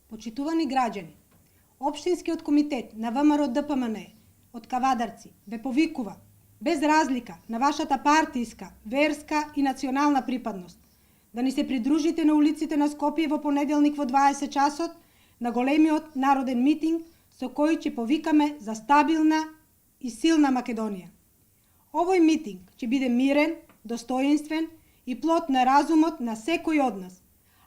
Почитувани граѓани, Општинскиот комитет на ВМРО ДПМН од Кавадарци ве повикува, без разлика на вашата партиска, верска и национална припадност, да ни се придружите на улиците на Скопје во понеделник во 20 часот на големиот народен митинг со кој ќе повикаме за стабилна и силна Македонија. Овој митинг ќе биде мирен, достоинствен и плод на разумот на секој од нас,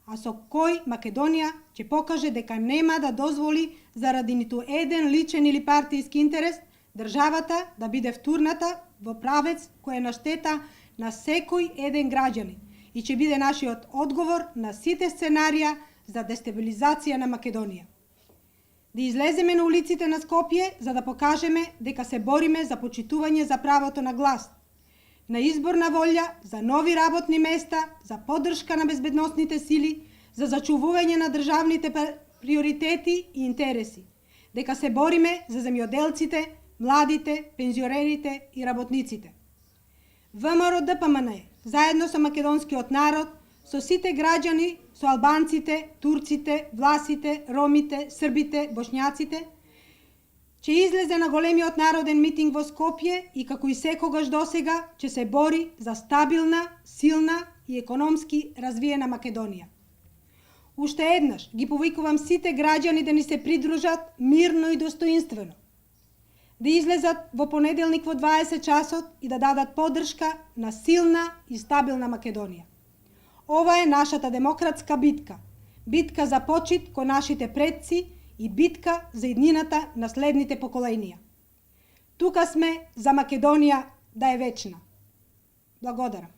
а со кој Македонија ќе покаже дека нема да дозволи заради ниту еден личен или партиски интерес државата да биде втурната во правец кој е на штета на секој еден граѓанин и ќе биде нашиот одговор на сите сценарија за дестабилизација на Македонија. Да излеземе на улиците на Скопје за да покажеме дека се бориме за почитување за правото на глас, на изборна волја, за нови работни места, за поддршка на безбедносните сили, за зачувување на државните приоритети и интереси, дека се бориме за земјоделците, младите, пензионерите и работниците. ВМРО ДПМН, заедно со македонскиот народ, со сите граѓани, со албанците, турците, власите, ромите, србите, бошњаците, ќе излезе на големиот народен митинг во Скопје и како и секогаш досега ќе се бори за стабилна, силна и економски развиена Македонија. Уште еднаш ги повикувам сите граѓани да ни се придружат мирно и достоинствено, да излезат во понеделник во 20 часот и да дадат поддршка на силна и стабилна Македонија. Ова е нашата демократска битка, битка за почит кон нашите предци и битка за иднината на следните поколенија. Тука сме за Македонија да е вечна. Благодарам.